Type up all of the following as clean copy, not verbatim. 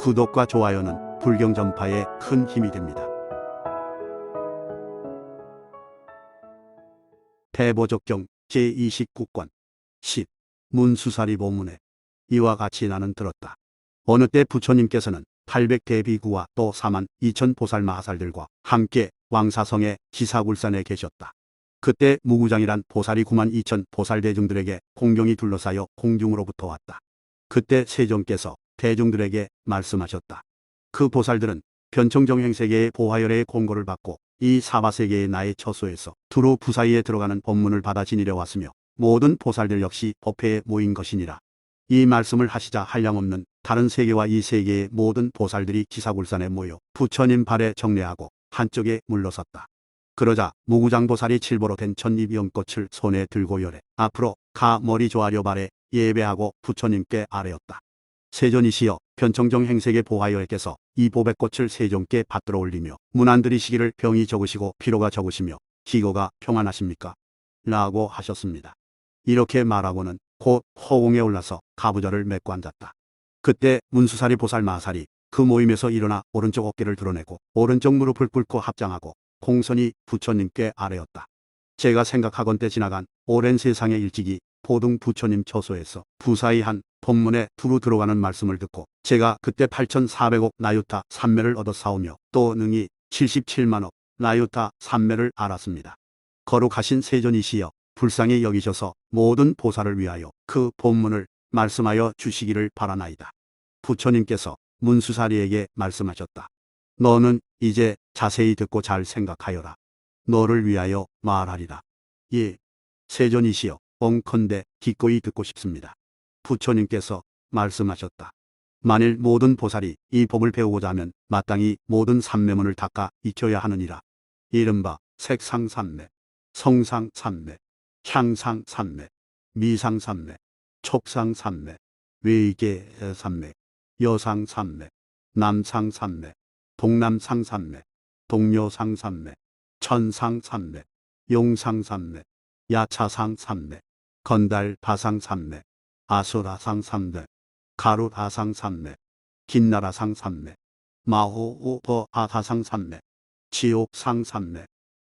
구독과 좋아요는 불경 전파에 큰 힘이 됩니다. 대보적경 제29권 10. 문수사리 본문에 이와 같이 나는 들었다. 어느 때 부처님께서는 800대비구와 또 4만 2천 보살마하살들과 함께 왕사성의 지사굴산에 계셨다. 그때 무구장이란 보살이 9만 2천 보살대중들에게 공경이 둘러싸여 공중으로부터 왔다. 그때 세존께서 대중들에게 말씀하셨다. 그 보살들은 변청정행세계의 보화열애의 공고를 받고 이 사바세계의 나의 처소에서 두루 부사이에 들어가는 법문을 받아 지니려 왔으며 모든 보살들 역시 법회에 모인 것이니라. 이 말씀을 하시자 한량없는 다른 세계와 이 세계의 모든 보살들이 지사굴산에 모여 부처님 발에 정례하고 한쪽에 물러섰다. 그러자 무구장보살이 칠보로 된 천입연꽃을 손에 들고 열에 앞으로 가 머리 조아려 발에 예배하고 부처님께 아뢰었다. 세존이시여, 변청정행세계 보화열애께서 이 보배꽃을 세존께 받들어 올리며 문안드리시기를 병이 적으시고 피로가 적으시며 기거가 평안하십니까? 라고 하셨습니다. 이렇게 말하고는 곧 허공에 올라서 가부좌를 메고 앉았다. 그때 문수사리 보살마하살이 그 모임에서 일어나 오른쪽 어깨를 드러내고 오른쪽 무릎을 꿇고 합장하고 공손히 부처님께 아뢰었다. 제가 생각하건대 지나간 오랜 세상의 일찍이 보등 부처님 처소에서 부사이 한 법문에 두루 들어가는 말씀을 듣고 제가 그때 8,400억 나유타 삼매를 얻었사오며 또 능히 77만억 나유타 삼매를 알았습니다. 거룩하신 세존이시여, 불쌍히 여기셔서 모든 보살을 위하여 그 법문을 말씀하여 주시기를 바라나이다. 부처님께서 문수사리에게 말씀하셨다. 너는 이제 자세히 듣고 잘 생각하여라. 너를 위하여 말하리라. 예, 세존이시여, 엉컨대 기꺼이 듣고 싶습니다. 부처님께서 말씀하셨다. 만일 모든 보살이 이 법을 배우고자 하면 마땅히 모든 삼매문을 닦아 익혀야 하느니라. 이른바 색상삼매, 성상삼매, 향상삼매, 미상삼매, 촉상삼매, 외계삼매, 여상삼매, 남상삼매, 동남상삼매, 동료상삼매, 천상삼매, 용상삼매, 야차상삼매, 건달바상삼매, 아수라상삼매, 가루다상삼매, 긴나라상삼매, 마호우버아다상삼매, 지옥상삼매,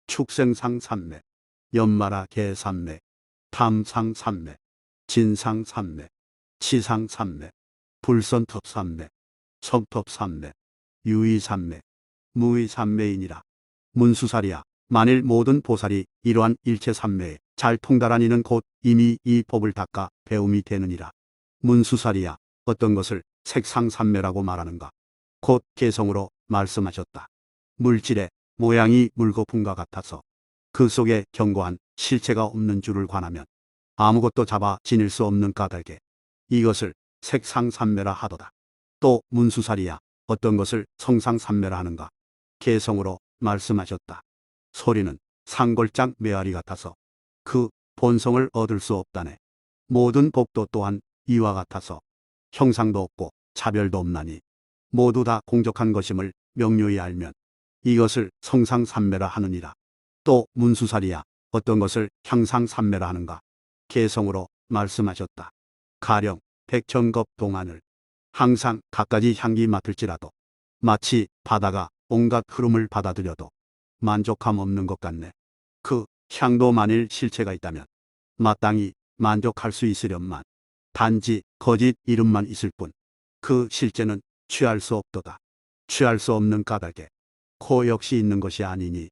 축생상삼매, 연마라계삼매, 탐상삼매, 진상삼매, 치상삼매, 불선톱삼매, 성톱삼매, 유의삼매, 무의삼매이니라. 문수사리야, 만일 모든 보살이 이러한 일체삼매에 잘 통달한 이는 곧 이미 이 법을 닦아 배움이 되느니라. 문수사리야, 어떤 것을 색상삼매라고 말하는가? 곧 개성으로 말씀하셨다. 물질의 모양이 물거품과 같아서 그 속에 견고한 실체가 없는 줄을 관하면 아무것도 잡아 지닐 수 없는 까닭에 이것을 색상삼매라 하도다. 또 문수사리야, 어떤 것을 성상삼매라 하는가? 개성으로 말씀하셨다. 소리는 상골장 메아리 같아서 그 본성을 얻을 수 없다네. 모든 법도 또한 이와 같아서 형상도 없고 차별도 없나니 모두 다 공적한 것임을 명료히 알면 이것을 성상삼매라 하느니라. 또 문수사리야, 어떤 것을 향상삼매라 하는가? 개성으로 말씀하셨다. 가령 백천겁 동안을 항상 갖가지 향기 맡을지라도 마치 바다가 온갖 흐름을 받아들여도 만족함 없는 것 같네. 그 향도 만일 실체가 있다면 마땅히 만족할 수 있으련만 단지 거짓 이름만 있을 뿐 그 실제는 취할 수 없도다. 취할 수 없는 까닭에 코 역시 있는 것이 아니니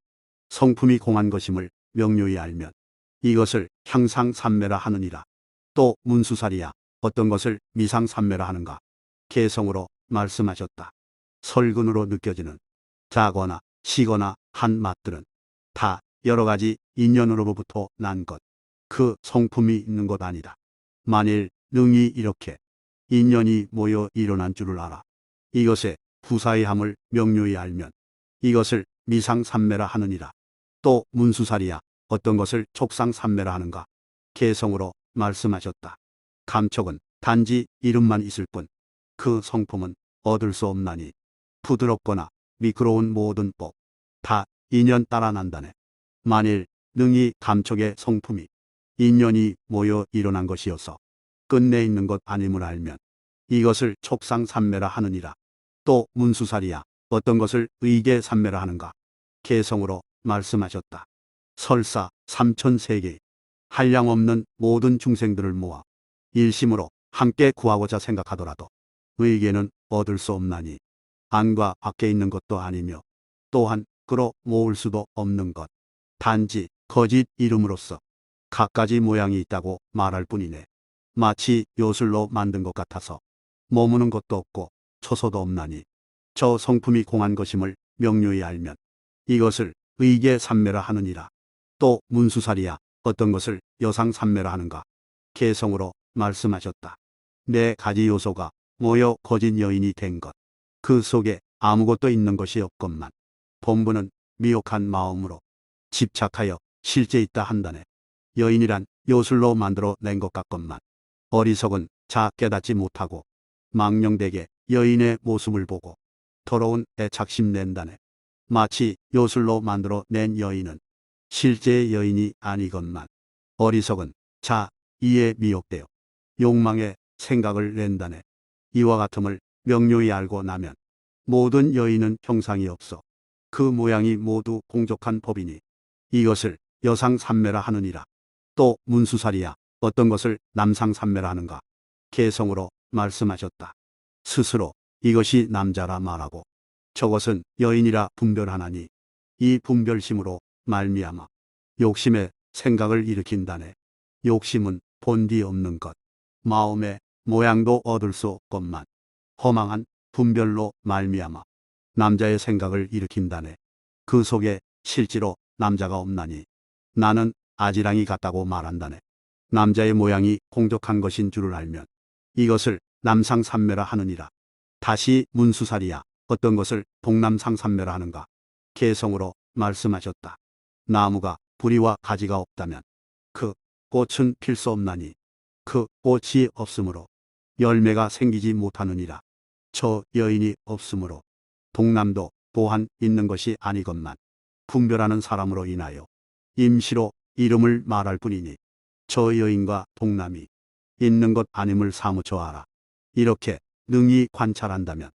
성품이 공한 것임을 명료히 알면 이것을 향상삼매라 하느니라. 또 문수사리야, 어떤 것을 미상삼매라 하는가? 개성으로 말씀하셨다. 설근으로 느껴지는 자거나 시거나 한 맛들은 다 여러 가지 인연으로부터 난 것, 그 성품이 있는 것 아니다. 만일 능히 이렇게 인연이 모여 일어난 줄을 알아 이것의 부사의함을 명료히 알면 이것을 미상삼매라 하느니라. 또 문수사리야, 어떤 것을 촉상삼매라 하는가? 개성으로 말씀하셨다. 감촉은 단지 이름만 있을 뿐 그 성품은 얻을 수 없나니 부드럽거나 미끄러운 모든 법 다 인연 따라 난다네. 만일 능히 감촉의 성품이 인연이 모여 일어난 것이어서 끝내 있는 것 아님을 알면 이것을 촉상삼매라 하느니라. 또 문수살이야 어떤 것을 의계산매라 하는가. 개성으로 말씀하셨다. 설사 삼천세계 한량없는 모든 중생들을 모아 일심으로 함께 구하고자 생각하더라도 의계는 얻을 수 없나니 안과 밖에 있는 것도 아니며 또한 끌어 모을 수도 없는 것. 단지 거짓 이름으로써 갖가지 모양이 있다고 말할 뿐이네. 마치 요술로 만든 것 같아서 머무는 것도 없고 초소도 없나니 저 성품이 공한 것임을 명료히 알면 이것을 의계산매라 하느니라. 또 문수살이야 어떤 것을 여상산매라 하는가. 개성으로 말씀하셨다. 네 가지 요소가 모여 거짓 여인이 된 것. 그 속에 아무것도 있는 것이 없건만 본부는 미혹한 마음으로 집착하여 실제 있다 한다네. 여인이란 요술로 만들어 낸 것 같건만 어리석은 자 깨닫지 못하고 망령되게 여인의 모습을 보고 더러운 애착심 낸다네. 마치 요술로 만들어 낸 여인은 실제의 여인이 아니건만 어리석은 자 이에 미혹되어 욕망의 생각을 낸다네. 이와 같음을 명료히 알고 나면 모든 여인은 형상이 없어 그 모양이 모두 공족한 법이니 이것을 여상산매라 하느니라. 또 문수살이야 어떤 것을 남상산매라 하는가. 개성으로 말씀하셨다. 스스로 이것이 남자라 말하고 저것은 여인이라 분별하나니 이 분별심으로 말미암아 욕심의 생각을 일으킨다네. 욕심은 본디 없는 것, 마음의 모양도 얻을 수 없건만 허망한 분별로 말미암아 남자의 생각을 일으킨다네. 그 속에 실제로 남자가 없나니 나는 아지랑이 같다고 말한다네. 남자의 모양이 공적한 것인 줄을 알면 이것을 남상산매라 하느니라. 다시 문수살이야 어떤 것을 동남상산매라 하는가. 개성으로 말씀하셨다. 나무가 뿌리와 가지가 없다면 그 꽃은 필 수 없나니 그 꽃이 없으므로 열매가 생기지 못하느니라. 저 여인이 없으므로 동남도 또한 있는 것이 아니건만 분별하는 사람으로 인하여 임시로 이름을 말할 뿐이니 저 여인과 동남이 있는 것 아님을 사무쳐 알아. 이렇게 능히 관찰한다면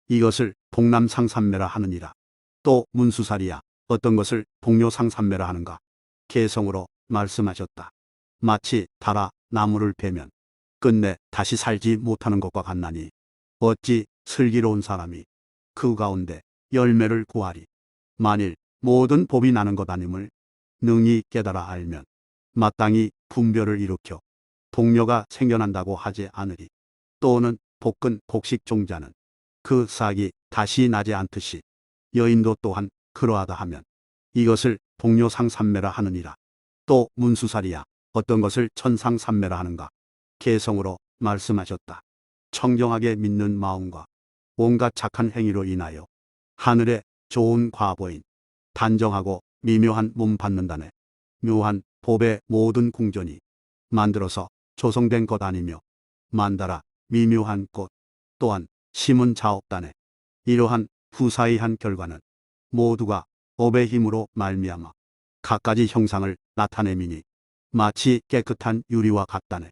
이것을 동남상산매라 하느니라. 또 문수살이야 어떤 것을 동료상산매라 하는가. 개성으로 말씀하셨다. 마치 달아 나무를 베면 끝내 다시 살지 못하는 것과 같나니 어찌 슬기로운 사람이 그 가운데 열매를 구하리. 만일 모든 법이 나는 것 아님을 능히 깨달아 알면 마땅히 분별을 일으켜 동료가 생겨난다고 하지 않으리. 또는 복근 복식 종자는 그 싹이 다시 나지 않듯이 여인도 또한 그러하다 하면 이것을 동료상산매라 하느니라. 또 문수살이야 어떤 것을 천상산매라 하는가. 개성으로 말씀하셨다. 청정하게 믿는 마음과 온갖 착한 행위로 인하여 하늘에 좋은 과보인 단정하고 미묘한 몸 받는다네. 묘한 법의 모든 궁전이 만들어서 조성된 것 아니며 만다라 미묘한 꽃 또한 심은 자 없다네. 이러한 후사이한 결과는 모두가 법의 힘으로 말미암아 갖가지 형상을 나타내미니 마치 깨끗한 유리와 같다네.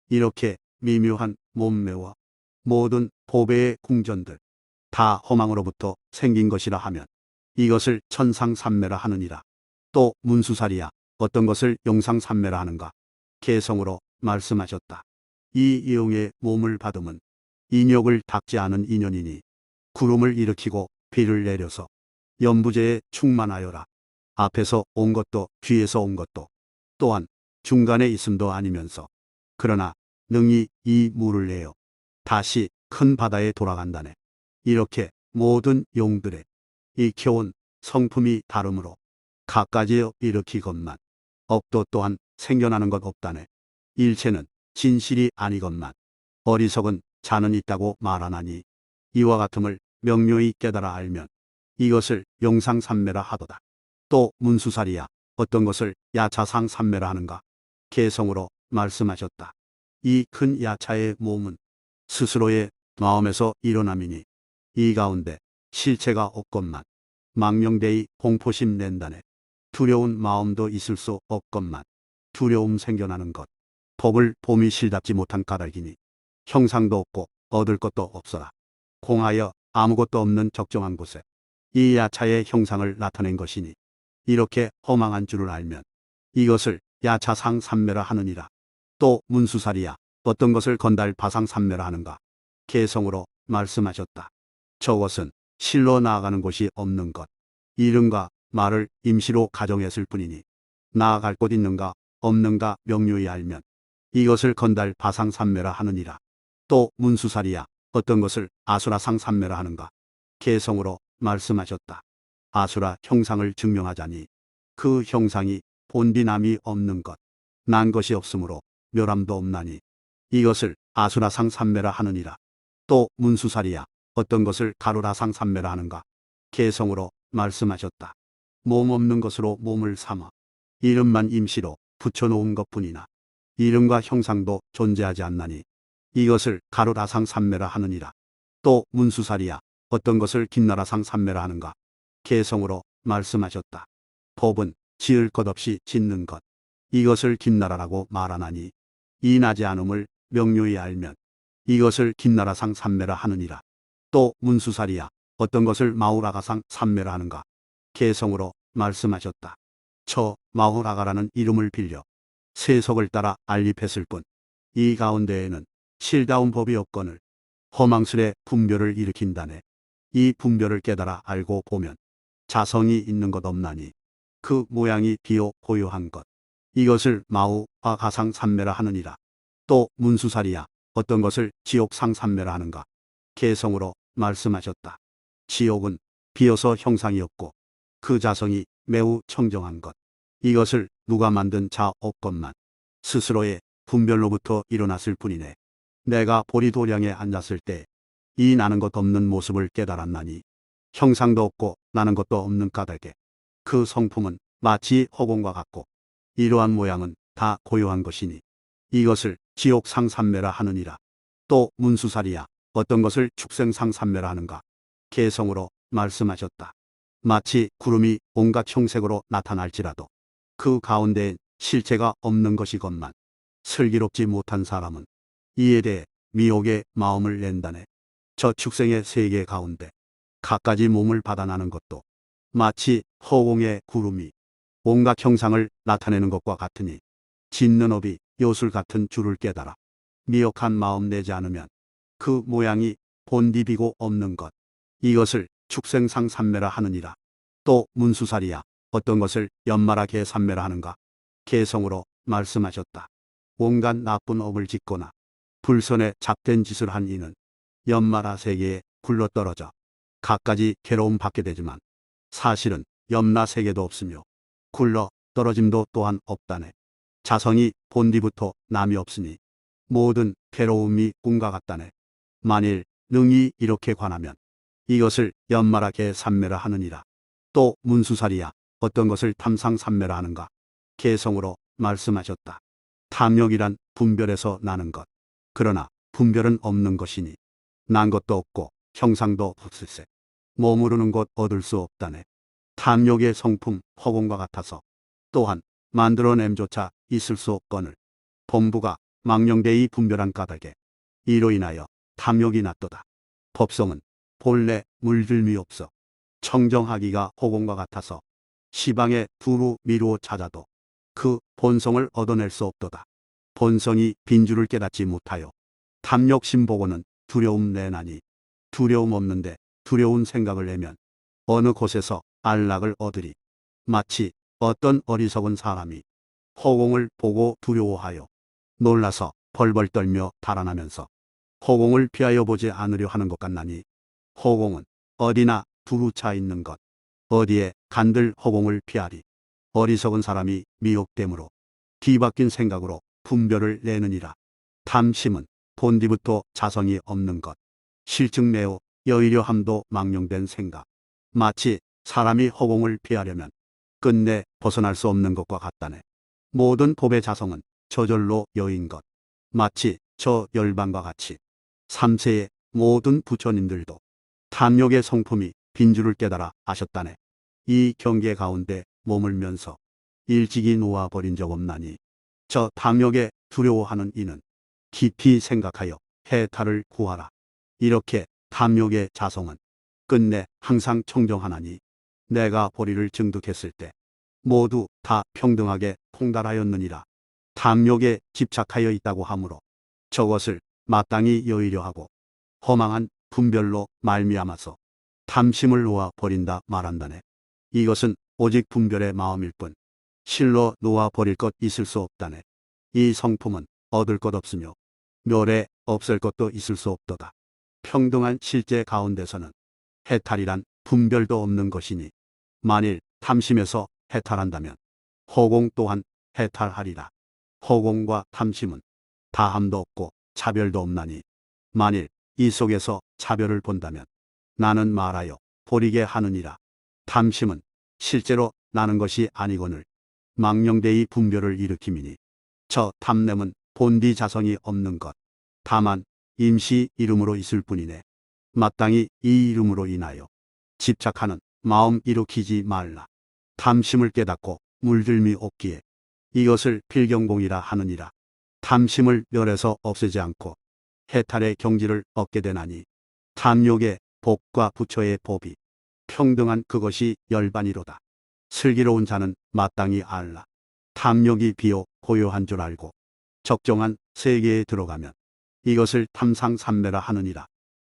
이렇게 미묘한 몸매와 모든 보배의 궁전들 다 허망으로부터 생긴 것이라 하면 이것을 천상산매라 하느니라. 또 문수살이야 어떤 것을 용상산매라 하는가. 개성으로 말씀하셨다. 이 이용의 몸을 받음은 인욕을 닦지 않은 인연이니 구름을 일으키고 비를 내려서 연부제에 충만하여라. 앞에서 온 것도 뒤에서 온 것도 또한 중간에 있음도 아니면서 그러나 능히 이 물을 내어 다시 큰 바다에 돌아간다네. 이렇게 모든 용들의 익혀온 성품이 다르므로 갖가지 일으키건만 업도 또한 생겨나는 것 없다네. 일체는 진실이 아니건만 어리석은 자는 있다고 말하나니 이와 같음을 명료히 깨달아 알면 이것을 용상산매라 하도다. 또 문수살이야 어떤 것을 야차상산매라 하는가. 개성으로 말씀하셨다. 이 큰 야차의 몸은 스스로의 마음에서 일어남이니 이 가운데 실체가 없건만 망령되이 공포심 낸다네. 두려운 마음도 있을 수 없건만 두려움 생겨나는 것 법을 봄이 실답지 못한 까닭이니 형상도 없고 얻을 것도 없어라. 공하여 아무것도 없는 적정한 곳에 이 야차의 형상을 나타낸 것이니 이렇게 허망한 줄을 알면 이것을 야차상삼매라 하느니라. 또 문수살이야 어떤 것을 건달 바상삼매라 하는가. 개성으로 말씀하셨다. 저것은 실로 나아가는 곳이 없는 것. 이름과 말을 임시로 가정했을 뿐이니 나아갈 곳 있는가 없는가 명료히 알면 이것을 건달 바상삼매라 하느니라. 또 문수살이야 어떤 것을 아수라상삼매라 하는가. 개성으로 말씀하셨다. 아수라 형상을 증명하자니 그 형상이 본디남이 없는 것, 난 것이 없으므로 멸함도 없나니 이것을 아수라상삼매라 하느니라. 또 문수살이야 어떤 것을 가루라상삼매라 하는가. 개성으로 말씀하셨다. 몸 없는 것으로 몸을 삼아 이름만 임시로 붙여놓은 것뿐이나 이름과 형상도 존재하지 않나니 이것을 가루라상삼매라 하느니라. 또 문수살이야 어떤 것을 김나라상삼매라 하는가. 개성으로 말씀하셨다. 법은 지을 것 없이 짓는 것, 이것을 김나라라고 말하나니 이 나지 않음을 명료히 알면 이것을 김나라상삼매라 하느니라. 또 문수살이야 어떤 것을 마우라가상삼매라 하는가. 개성으로 말씀하셨다. 저 마우라가라는 이름을 빌려 세속을 따라 알립했을 뿐 이 가운데에는 실다운 법이 없거늘 허망스레 분별을 일으킨다네. 이 분별을 깨달아 알고 보면 자성이 있는 것 없나니 그 모양이 비오 고요한 것, 이것을 마우와 가상삼매라 하느니라. 또 문수살이야 어떤 것을 지옥상삼매라 하는가. 개성으로 말씀하셨다. 지옥은 비어서 형상이 없고 그 자성이 매우 청정한 것, 이것을 누가 만든 자 없건만 스스로의 분별로부터 일어났을 뿐이네. 내가 보리도량에 앉았을 때 이 나는 것 없는 모습을 깨달았나니 형상도 없고 나는 것도 없는 까닭에 그 성품은 마치 허공과 같고 이러한 모양은 다 고요한 것이니 이것을 지옥상삼매라 하느니라. 또 문수살이야 어떤 것을 축생상삼매라 하는가. 개성으로 말씀하셨다. 마치 구름이 온갖 형색으로 나타날지라도 그 가운데엔 실체가 없는 것이건만 슬기롭지 못한 사람은 이에 대해 미혹의 마음을 낸다네. 저 축생의 세계 가운데 갖가지 몸을 받아나는 것도 마치 허공의 구름이 온갖 형상을 나타내는 것과 같으니 짓는 업이 요술 같은 줄을 깨달아 미혹한 마음 내지 않으면 그 모양이 본디비고 없는 것, 이것을 축생상삼매라 하느니라. 또 문수살이야 어떤 것을 연마라 개삼매라 하는가. 개성으로 말씀하셨다. 온갖 나쁜 업을 짓거나 불선에 잡된 짓을 한 이는 연마라 세계에 굴러떨어져 갖가지 괴로움 받게 되지만 사실은 염라 세계도 없으며 굴러 떨어짐도 또한 없다네. 자성이 본디부터 남이 없으니 모든 괴로움이 꿈과 같다네. 만일 능히 이렇게 관하면 이것을 연마라 개삼매라 하느니라. 또 문수살이야 어떤 것을 탐상삼매라 하는가. 개성으로 말씀하셨다. 탐욕이란 분별에서 나는 것, 그러나 분별은 없는 것이니 난 것도 없고 형상도 없을세 머무르는 곳 얻을 수 없다네. 탐욕의 성품 허공과 같아서 또한 만들어냄조차 있을 수 없거늘 범부가 망령되이 분별한 까닭에 이로 인하여 탐욕이 났도다. 법성은 본래 물들미 없어 청정하기가 허공과 같아서 시방에 두루 미루어 찾아도 그 본성을 얻어낼 수 없도다. 본성이 빈줄을 깨닫지 못하여 탐욕심 보고는 두려움 내나니 두려움 없는데 두려운 생각을 내면 어느 곳에서 안락을 얻으리. 마치 어떤 어리석은 사람이 허공을 보고 두려워하여 놀라서 벌벌 떨며 달아나면서 허공을 피하여 보지 않으려 하는 것 같나니 허공은 어디나 두루 차 있는 것, 어디에 간들 허공을 피하리. 어리석은 사람이 미혹됨으로 뒤바뀐 생각으로 분별을 내느니라. 탐심은 본디부터 자성이 없는 것, 실증 내어 여의려함도 망령된 생각, 마치 사람이 허공을 피하려면 끝내 벗어날 수 없는 것과 같다네. 모든 법의 자성은 저절로 여인 것, 마치 저 열반과 같이 삼세의 모든 부처님들도 탐욕의 성품이 빈줄을 깨달아 아셨다네. 이 경계 가운데 머물면서 일찍이 놓아버린 적 없나니 저 탐욕에 두려워하는 이는 깊이 생각하여 해탈을 구하라. 이렇게 탐욕의 자성은 끝내 항상 청정하나니 내가 보리를 증득했을 때 모두 다 평등하게 통달하였느니라. 탐욕에 집착하여 있다고 하므로 저것을 마땅히 여의려 하고 허망한 분별로 말미암아서 탐심을 놓아 버린다 말한다네. 이것은 오직 분별의 마음일 뿐 실로 놓아 버릴 것 있을 수 없다네. 이 성품은 얻을 것 없으며 멸에 없앨 것도 있을 수 없도다. 평등한 실제 가운데서는 해탈이란 분별도 없는 것이니 만일 탐심에서 해탈한다면 허공 또한 해탈하리라. 허공과 탐심은 다함도 없고 차별도 없나니 만일 이 속에서 차별을 본다면 나는 말하여 버리게 하느니라. 탐심은 실제로 나는 것이 아니거늘 망령되이 분별을 일으킴이니 저 탐냄은 본디 자성이 없는 것 다만 임시 이름으로 있을 뿐이네. 마땅히 이 이름으로 인하여 집착하는 마음 일으키지 말라. 탐심을 깨닫고 물들미 없기에 이것을 필경공이라 하느니라. 탐심을 멸해서 없애지 않고 해탈의 경지를 얻게 되나니 탐욕의 복과 부처의 법이 평등한 그것이 열반이로다. 슬기로운 자는 마땅히 알라. 탐욕이 비요 고요한 줄 알고 적정한 세계에 들어가면 이것을 탐상삼매라 하느니라.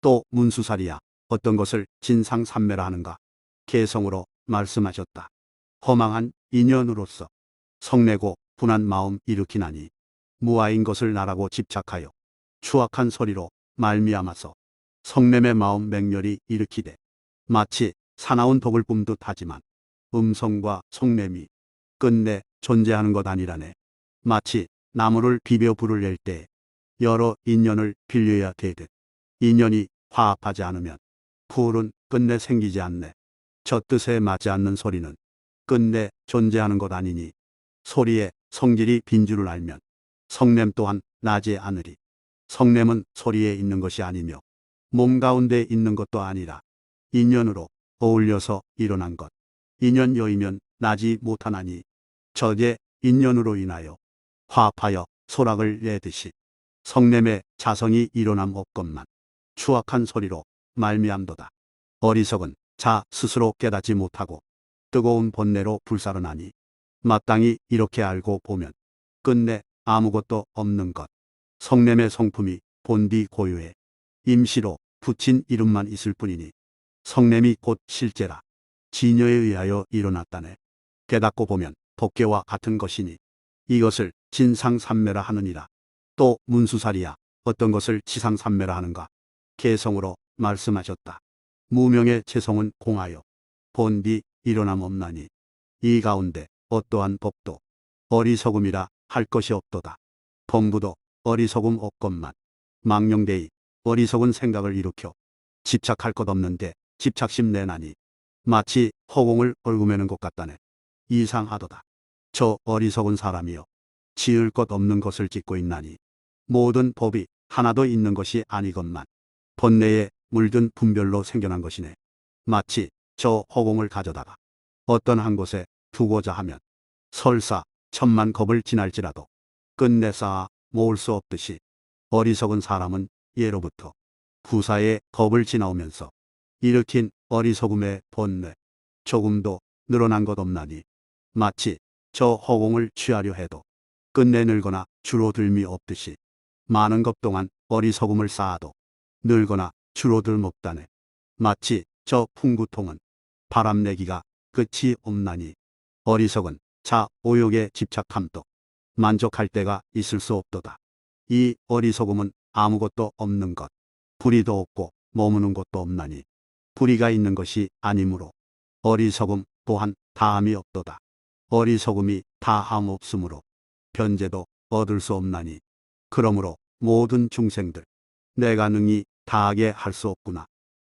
또 문수살이야 어떤 것을 진상삼매라 하는가? 개성으로 말씀하셨다. 허망한 인연으로서 성내고 분한 마음 일으키나니 무아인 것을 나라고 집착하여 추악한 소리로 말미암아서 성냄의 마음 맹렬히 일으키되 마치 사나운 독을 뿜듯 하지만 음성과 성냄이 끝내 존재하는 것 아니라네. 마치 나무를 비벼 불을 낼 때 여러 인연을 빌려야 되듯 인연이 화합하지 않으면 불은 끝내 생기지 않네. 저 뜻에 맞지 않는 소리는 끝내 존재하는 것 아니니 소리의 성질이 빈 줄을 알면 성냄 또한 나지 않으리. 성냄은 소리에 있는 것이 아니며 몸 가운데 있는 것도 아니라 인연으로 어울려서 일어난 것. 인연 여이면 나지 못하나니 저게 인연으로 인하여 화합하여 소락을 내듯이 성냄의 자성이 일어남 없건만 추악한 소리로 말미암도다. 어리석은 자 스스로 깨닫지 못하고 뜨거운 번뇌로 불사르나니 마땅히 이렇게 알고 보면 끝내 아무것도 없는 것. 성냄의 성품이 본디 고유해 임시로 붙인 이름만 있을 뿐이니 성냄이 곧 실제라. 진여에 의하여 일어났다네. 깨닫고 보면 법계와 같은 것이니 이것을 진상삼매라 하느니라. 또 문수살이야 어떤 것을 지상삼매라 하는가? 개성으로 말씀하셨다. 무명의 재성은 공하여 본디 일어남 없나니 이 가운데 어떠한 법도 어리석음이라 할 것이 없도다. 범부도 어리석음 없건만 망령되이 어리석은 생각을 일으켜 집착할 것 없는데 집착심 내나니 마치 허공을 얽으매는 것 같다네. 이상하도다. 저 어리석은 사람이여 지을 것 없는 것을 짓고 있나니 모든 법이 하나도 있는 것이 아니건만 번뇌에 물든 분별로 생겨난 것이네. 마치 저 허공을 가져다가 어떤 한 곳에 두고자 하면 설사 천만 겁을 지날지라도 끝내 쌓아 모을 수 없듯이 어리석은 사람은 예로부터 부사에 겁을 지나오면서 일으킨 어리석음의 번뇌 조금도 늘어난 것 없나니 마치 저 허공을 취하려 해도 끝내 늘거나 줄어들미 없듯이 많은 것 동안 어리석음을 쌓아도 늘거나 줄어들m 없다네. 마치 저 풍구통은 바람 내기가 끝이 없나니 어리석은 자 오욕에 집착함도 만족할 때가 있을 수 없도다. 이 어리석음은 아무것도 없는 것, 불의도 없고 머무는 것도 없나니 불의가 있는 것이 아니므로 어리석음 또한 다함이 없도다. 어리석음이 다함 없으므로 변제도 얻을 수 없나니 그러므로 모든 중생들 내가 능히 다하게 할 수 없구나.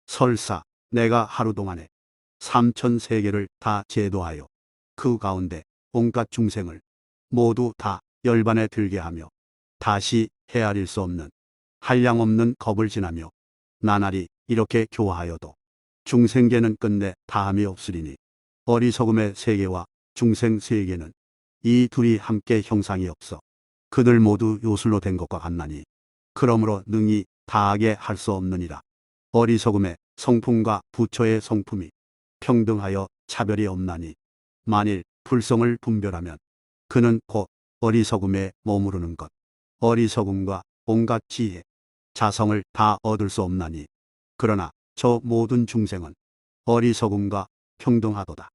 설사 내가 하루 동안에 삼천세계를 다 제도하여 그 가운데 온갖 중생을 모두 다 열반에 들게 하며 다시 헤아릴 수 없는 한량없는 겁을 지나며 나날이 이렇게 교화하여도 중생계는 끝내 다함이 없으리니 어리석음의 세계와 중생 세계는 이 둘이 함께 형상이 없어 그들 모두 요술로 된 것과 같나니 그러므로 능히 다하게 할 수 없느니라. 어리석음의 성품과 부처의 성품이 평등하여 차별이 없나니 만일 불성을 분별하면 그는 곧 어리석음에 머무르는 것. 어리석음과 온갖 지혜, 자성을 다 얻을 수 없나니 그러나 저 모든 중생은 어리석음과 평등하도다.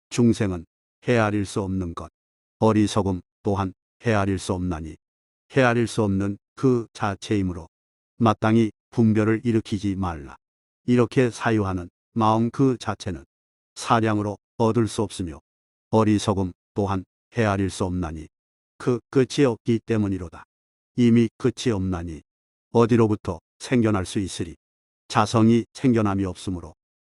중생은 헤아릴 수 없는 것, 어리석음 또한 헤아릴 수 없나니 헤아릴 수 없는 그 자체이므로 마땅히 분별을 일으키지 말라. 이렇게 사유하는 마음 그 자체는 사량으로 얻을 수 없으며 어리석음 또한 헤아릴 수 없나니 그 끝이 없기 때문이로다. 이미 끝이 없나니 어디로부터 생겨날 수 있으리. 자성이 생겨남이 없으므로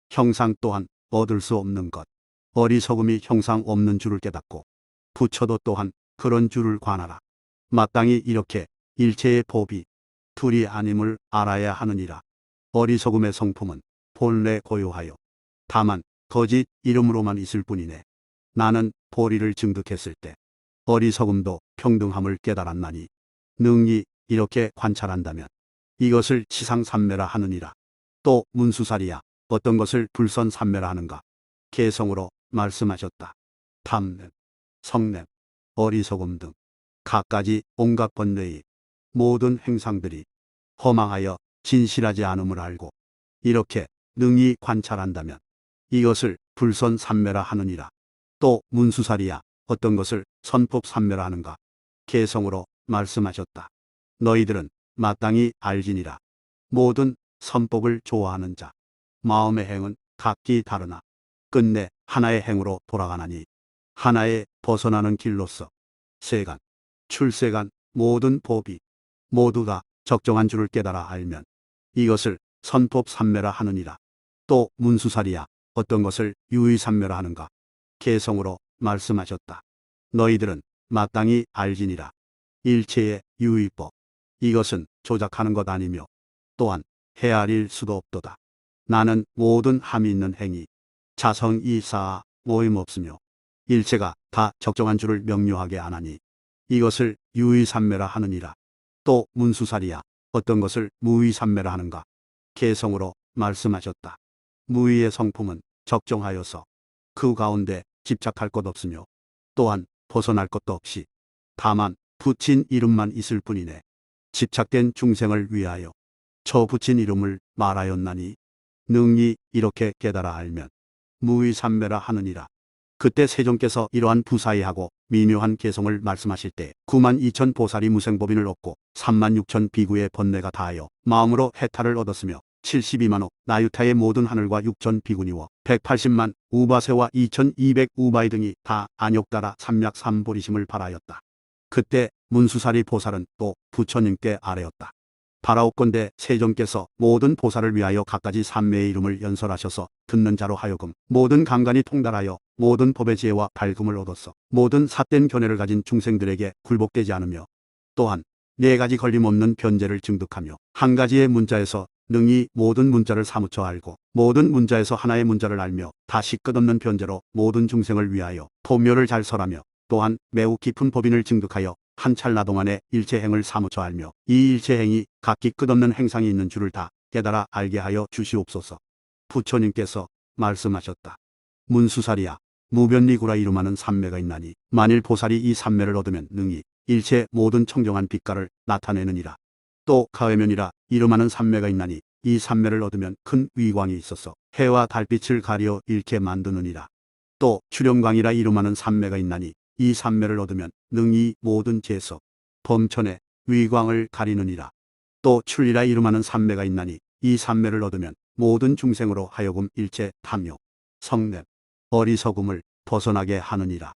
형상 또한 얻을 수 없는 것. 어리석음이 형상 없는 줄을 깨닫고 부처도 또한 그런 줄을 관하라. 마땅히 이렇게 일체의 법이 둘이 아님을 알아야 하느니라. 어리석음의 성품은 본래 고요하여 다만 거짓 이름으로만 있을 뿐이네. 나는 보리를 증득했을 때 어리석음도 평등함을 깨달았나니 능히 이렇게 관찰한다면 이것을 치상삼매라 하느니라. 또 문수살이야 어떤 것을 불선삼매라 하는가. 개성으로 말씀하셨다. 탐냄, 성냄, 어리석음 등 갖가지 온갖 번뇌의 모든 행상들이 허망하여 진실하지 않음을 알고 이렇게 능히 관찰한다면 이것을 불선삼매라 하느니라. 또 문수살이야 어떤 것을 선법삼매라 하는가. 개성으로 말씀하셨다. 너희들은 마땅히 알지니라. 모든 선법을 좋아하는 자 마음의 행은 각기 다르나 끝내 하나의 행으로 돌아가나니 하나의 벗어나는 길로서 세간, 출세간 모든 법이 모두 다 적정한 줄을 깨달아 알면 이것을 선법삼매라 하느니라. 또 문수살이야 어떤 것을 유의삼매라 하는가. 개성으로 말씀하셨다. 너희들은 마땅히 알지니라. 일체의 유의법 이것은 조작하는 것 아니며 또한 헤아릴 수도 없도다. 나는 모든 함이 있는 행위 자성이 쌓아 모임없으며 일체가 다 적정한 줄을 명료하게 안하니 이것을 유의삼매라 하느니라. 또 문수살이야 어떤 것을 무의삼매라 하는가. 개성으로 말씀하셨다. 무의의 성품은 적정하여서 그 가운데 집착할 것 없으며 또한 벗어날 것도 없이 다만 붙인 이름만 있을 뿐이네. 집착된 중생을 위하여 저 붙인 이름을 말하였나니 능히 이렇게 깨달아 알면 무의삼매라 하느니라. 그때 세종께서 이러한 부사의하고 미묘한 개성을 말씀하실 때 92,000 보살이 무생법인을 얻고 36,000 비구의 번뇌가 다하여 마음으로 해탈을 얻었으며 72만억 나유타의 모든 하늘과 6,000 비구니와 180만 우바세와 2,200 우바이 등이 다 안욕따라 삼략삼보리심을 발하였다. 그때 문수사리 보살은 또 부처님께 아뢰었다. 바라옵건대 세종께서 모든 보살을 위하여 갖가지 삼매의 이름을 연설하셔서 듣는 자로 하여금 모든 감관이 통달하여 모든 법의 지혜와 밝음을 얻어서 모든 삿된 견해를 가진 중생들에게 굴복되지 않으며 또한 네 가지 걸림없는 변제를 증득하며 한 가지의 문자에서 능히 모든 문자를 사무쳐 알고 모든 문자에서 하나의 문자를 알며 다시 끝없는 변제로 모든 중생을 위하여 도묘를 잘 설하며 또한 매우 깊은 법인을 증득하여 한 찰나 동안에 일체행을 사무쳐 알며 이 일체행이 각기 끝없는 행상이 있는 줄을 다 깨달아 알게 하여 주시옵소서. 부처님께서 말씀하셨다. 문수살이야 무변리구라 이름하는 삼매가 있나니 만일 보살이 이 삼매를 얻으면 능히 일체 모든 청정한 빛깔을 나타내느니라. 또 가외면이라 이름하는 삼매가 있나니 이 삼매를 얻으면 큰 위광이 있어서 해와 달빛을 가려 잃게 만드느니라. 또 출영광이라 이름하는 삼매가 있나니 이 삼매를 얻으면 능히 모든 재석, 범천의 위광을 가리느니라. 또 출리라 이름하는 삼매가 있나니 이 삼매를 얻으면 모든 중생으로 하여금 일체 탐욕, 성냄, 어리석음을 벗어나게 하느니라.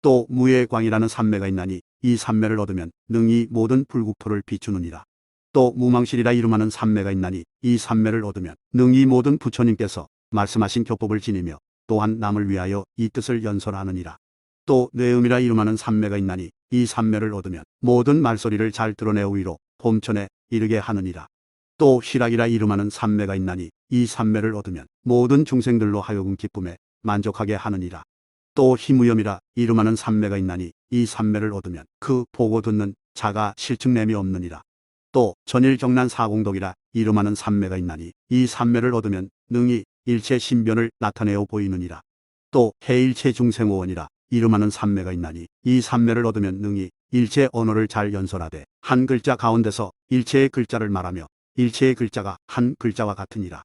또 무예광이라는 삼매가 있나니 이 삼매를 얻으면 능히 모든 불국토를 비추느니라. 또 무망실이라 이름하는 삼매가 있나니 이 삼매를 얻으면 능히 모든 부처님께서 말씀하신 교법을 지니며 또한 남을 위하여 이 뜻을 연설하느니라. 또 뇌음이라 이름하는 삼매가 있나니 이 삼매를 얻으면 모든 말소리를 잘 드러내어 위로 봄천에 이르게 하느니라. 또 희락이라 이름하는 삼매가 있나니 이 삼매를 얻으면 모든 중생들로 하여금 기쁨에 만족하게 하느니라. 또 희무염이라 이름하는 삼매가 있나니 이 삼매를 얻으면 그 보고 듣는 자가 실증냄이 없느니라. 또 전일정난 사공덕이라 이름하는 삼매가 있나니 이 삼매를 얻으면 능히 일체 신변을 나타내어 보이느니라. 또 해일체 중생오원이라 이름하는 삼매가 있나니 이 삼매를 얻으면 능히 일체 언어를 잘 연설하되 한 글자 가운데서 일체의 글자를 말하며 일체의 글자가 한 글자와 같으니라.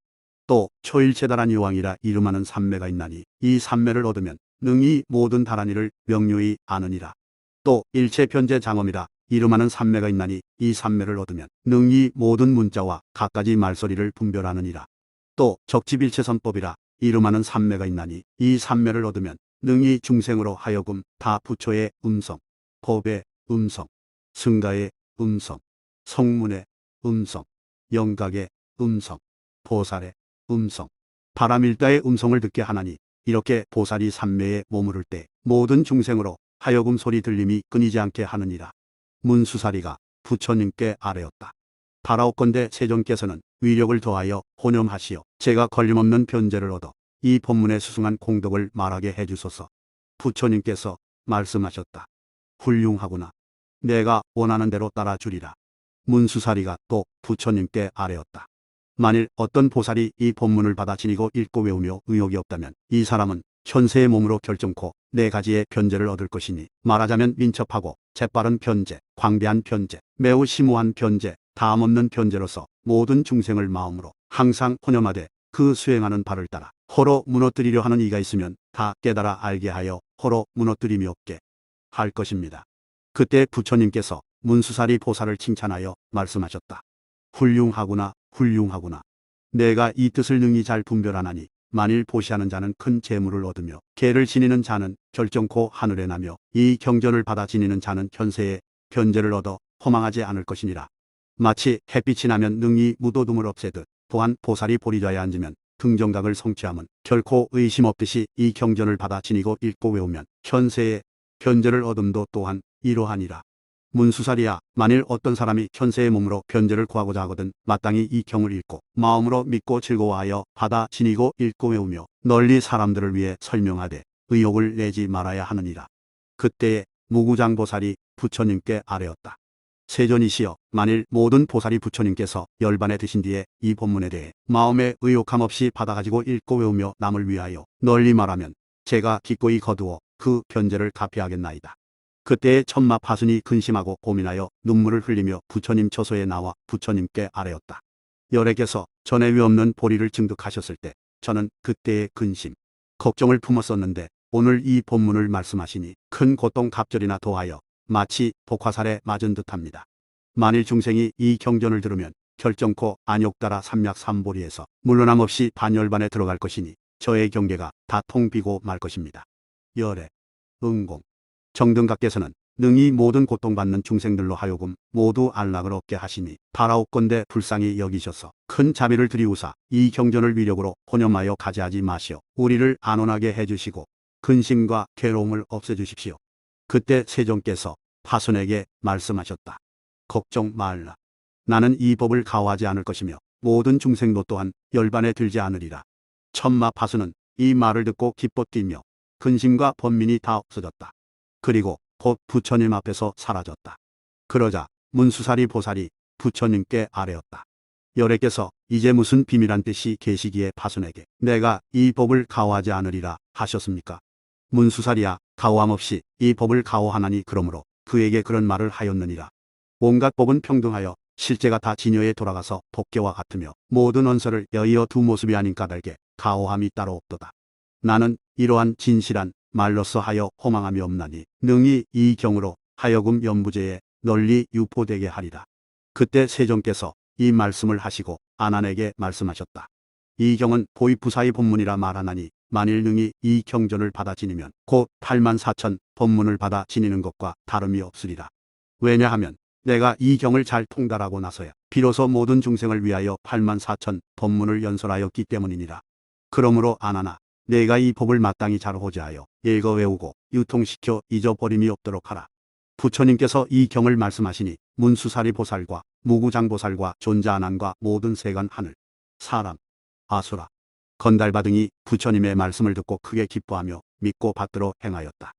또 초일체다란 요왕이라 이름하는 삼매가 있나니 이 삼매를 얻으면 능히 모든 다란 이를 명료히 아느니라. 또 일체 변제 장엄이라 이름하는 삼매가 있나니 이 삼매를 얻으면 능히 모든 문자와 갖가지 말소리를 분별하느니라. 또 적집일체선법이라 이름하는 삼매가 있나니 이 삼매를 얻으면 능히 중생으로 하여금 다 부처의 음성, 법의 음성, 승가의 음성, 성문의 음성, 영각의 음성, 보살의 음성, 바람일다의 음성을 듣게 하나니 이렇게 보살이 삼매에 머무를 때 모든 중생으로 하여금 소리 들림이 끊이지 않게 하느니라. 문수사리가 부처님께 아뢰었다. 바라옵건대 세존께서는 위력을 더하여 혼염하시어 제가 걸림없는 변제를 얻어 이 법문에 수승한 공덕을 말하게 해주소서. 부처님께서 말씀하셨다. 훌륭하구나. 내가 원하는 대로 따라주리라. 문수사리가 또 부처님께 아뢰었다. 만일 어떤 보살이 이 법문을 받아 지니고 읽고 외우며 의욕이 없다면 이 사람은 현세의 몸으로 결정코 네 가지의 변제를 얻을 것이니 말하자면 민첩하고 재빠른 변제, 광대한 변제, 매우 심오한 변제, 다함없는 변제로서 모든 중생을 마음으로 항상 혼념하되 그 수행하는 바를 따라 호로 무너뜨리려 하는 이가 있으면 다 깨달아 알게 하여 호로 무너뜨림이 없게 할 것입니다. 그때 부처님께서 문수사리 보살을 칭찬하여 말씀하셨다. 훌륭하구나, 훌륭하구나. 내가 이 뜻을 능히 잘 분별하나니 만일 보시하는 자는 큰 재물을 얻으며 개를 지니는 자는 결정코 하늘에 나며 이 경전을 받아 지니는 자는 현세에 변제를 얻어 허망하지 않을 것이니라. 마치 햇빛이 나면 능히 무도둠을 없애듯 또한 보살이 보리좌에 앉으면 등정각을 성취함은 결코 의심 없듯이 이 경전을 받아 지니고 읽고 외우면 현세에 변제를 얻음도 또한 이러하니라. 문수사리야, 만일 어떤 사람이 현세의 몸으로 변제를 구하고자 하거든 마땅히 이 경을 읽고 마음으로 믿고 즐거워하여 받아 지니고 읽고 외우며 널리 사람들을 위해 설명하되 의욕을 내지 말아야 하느니라. 그때에 무구장보살이 부처님께 아뢰었다. 세존이시여, 만일 모든 보살이 부처님께서 열반에 드신 뒤에 이 법문에 대해 마음에 의욕함 없이 받아가지고 읽고 외우며 남을 위하여 널리 말하면 제가 기꺼이 거두어 그 변제를 갚아야겠나이다. 그때에 천마 파순이 근심하고 고민하여 눈물을 흘리며 부처님 처소에 나와 부처님께 아뢰었다. 열애께서 전에 위 없는 보리를 증득하셨을 때 저는 그때의 근심, 걱정을 품었었는데 오늘 이 법문을 말씀하시니 큰 고통 갑절이나 더하여 마치 독화살에 맞은 듯합니다. 만일 중생이 이 경전을 들으면 결정코 안욕따라 삼략삼보리에서 물러남 없이 반열반에 들어갈 것이니 저의 경계가 다 통비고 말 것입니다. 열애, 응공, 정등각께서는 능히 모든 고통받는 중생들로 하여금 모두 안락을 얻게 하시니 바라옵건대 불쌍히 여기셔서 큰 자비를 들이우사 이 경전을 위력으로 혼념하여 가지하지 마시어 우리를 안온하게 해주시고 근심과 괴로움을 없애주십시오. 그때 세존께서 파순에게 말씀하셨다. 걱정 말라. 나는 이 법을 가호하지 않을 것이며 모든 중생도 또한 열반에 들지 않으리라. 천마 파순은 이 말을 듣고 기뻐 뛰며 근심과 번민이 다 없어졌다. 그리고 곧 부처님 앞에서 사라졌다. 그러자 문수사리 보살이 부처님께 아뢰었다. 열애께서 이제 무슨 비밀한 뜻이 계시기에 파순에게 내가 이 법을 가호하지 않으리라 하셨습니까? 문수사리야, 가호함 없이 이 법을 가호하나니 그러므로 그에게 그런 말을 하였느니라. 온갖 법은 평등하여 실제가 다 진여에 돌아가서 법계와 같으며 모든 언설을 여의어 두 모습이 아닌 까닭에 가호함이 따로 없도다. 나는 이러한 진실한 말로써 하여 허망함이 없나니 능히 이 경으로 하여금 연부제에 널리 유포되게 하리라. 그때 세존께서 이 말씀을 하시고 아난에게 말씀하셨다. 이 경은 보이부사의 법문이라 말하나니 만일 능히 이 경전을 받아 지니면 곧 84,000 법문을 받아 지니는 것과 다름이 없으리라. 왜냐하면 내가 이 경을 잘 통달하고 나서야 비로소 모든 중생을 위하여 84,000 법문을 연설하였기 때문이니라. 그러므로 아나나, 내가 이 법을 마땅히 잘 호지하여 읽어 외우고 유통시켜 잊어버림이 없도록 하라. 부처님께서 이 경을 말씀하시니 문수사리 보살과 무구장보살과 존자아난과 모든 세간 하늘, 사람, 아수라, 건달바 등이 부처님의 말씀을 듣고 크게 기뻐하며 믿고 받들어 행하였다.